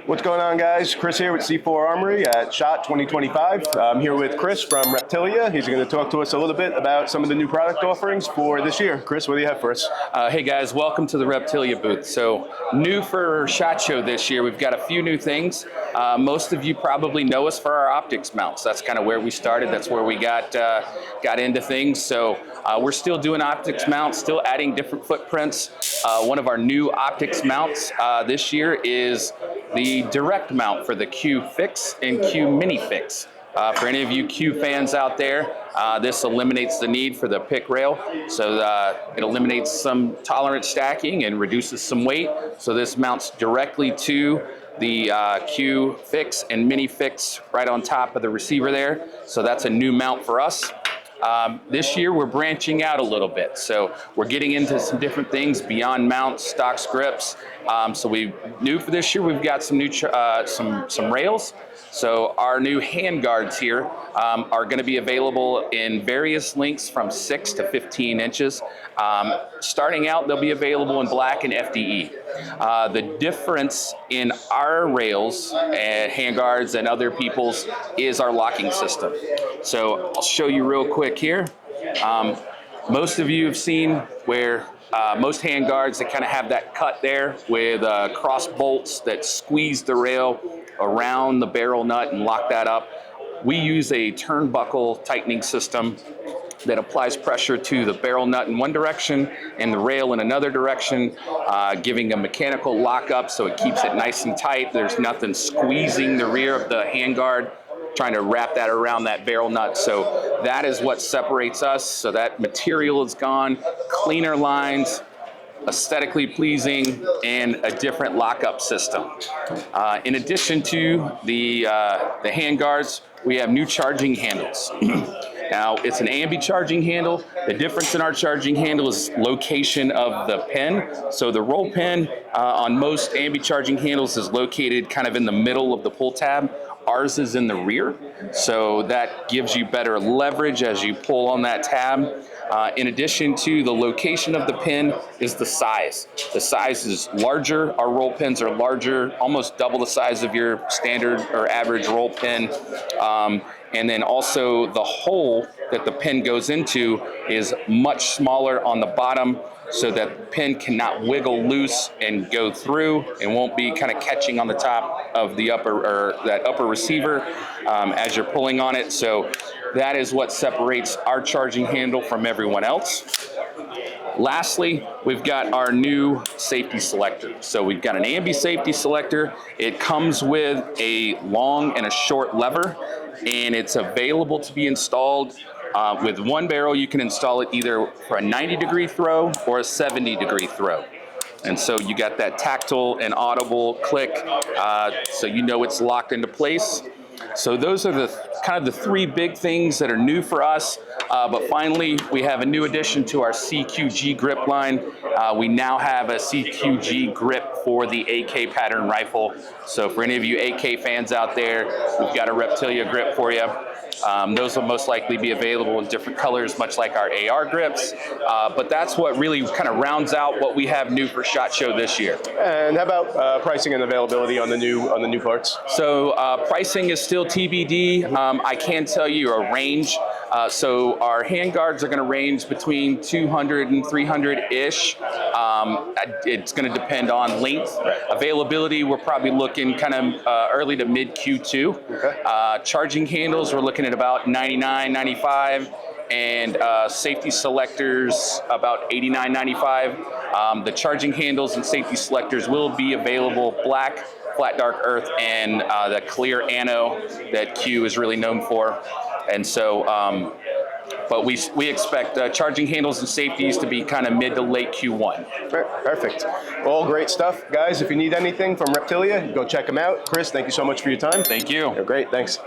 What's going on, guys? Chris here with C4 Armory at SHOT 2025. I'm here with Chris from Reptilia. He's going to talk to us a little bit about some of the new product offerings for this year. Chris, what do you have for us? Hey guys, welcome to the Reptilia booth. So new for SHOT Show this year, we've got a few new things. Most of you probably know us for our optics mounts. That's kind of where we started. That's where we got into things. So we're still doing optics mounts, still adding different footprints. One of our new optics mounts this year is the direct mount for the Q Fix and Q Mini Fix. For any of you Q fans out there, this eliminates the need for the pick rail. So it eliminates some tolerance stacking and reduces some weight. So this mounts directly to the Q Fix and Mini Fix right on top of the receiver there. So that's a new mount for us. This year we're branching out a little bit, so we're getting into some different things beyond mounts, stock grips. So new for this year, we've got some new some rails. So our new hand guards here are going to be available in various lengths from 6 to 15 inches. Starting out, they'll be available in black and FDE. The difference in our rails and hand guards and other people's is our locking system. So I'll show you real quick here. Most of you have seen where most hand guards that kind of have that cut there with cross bolts that squeeze the rail around the barrel nut and lock that up. We use a turnbuckle tightening system that applies pressure to the barrel nut in one direction and the rail in another direction, giving a mechanical lockup so it keeps it nice and tight. There's nothing squeezing the rear of the handguard, trying to wrap that around that barrel nut. So that is what separates us. So that material is gone, cleaner lines, aesthetically pleasing, and a different lockup system. In addition to the hand guards, we have new charging handles. Now, it's an ambi charging handle. The difference in our charging handle is location of the pin. So the roll pin on most ambi charging handles is located kind of in the middle of the pull tab. Ours is in the rear, so that gives you better leverage as you pull on that tab. In addition to the location of the pin is the size. The size is larger. Our roll pins are larger, almost double the size of your standard or average roll pin. And then also the hole that the pin goes into is much smaller on the bottom, so that the pin cannot wiggle loose and go through and won't be kind of catching on the top of the upper receiver as you're pulling on it. So that is what separates our charging handle from everyone else. Lastly, we've got our new safety selector. So we've got an ambi safety selector. It comes with a long and a short lever, and it's available to be installed. With one barrel, you can install it either for a 90-degree throw or a 70-degree throw. And so you got that tactile and audible click, so you know it's locked into place. So those are the kind of the three big things that are new for us. But finally, we have a new addition to our CQG grip line. We now have a CQG grip for the AK pattern rifle. So for any of you AK fans out there, we've got a Reptilia grip for you. Those will most likely be available in different colors, much like our AR grips. But that's what really kind of rounds out what we have new for SHOT Show this year. And how about pricing and availability on the new parts? So pricing is still TBD. I can tell you a range. So our hand guards are going to range between 200 and 300-ish. It's going to depend on length. Right. Availability, we're probably looking kind of early to mid Q2. Okay. Charging handles, we're looking at about 99, 95. And safety selectors about 89, 95. The charging handles and safety selectors will be available black, flat dark earth, and the clear ano that Q is really known for. And so, but we expect charging handles and safeties to be kind of mid to late Q1. Perfect. All great stuff. Guys, if you need anything from Reptilia, go check them out. Chris, thank you so much for your time. Thank you. They're great. Thanks.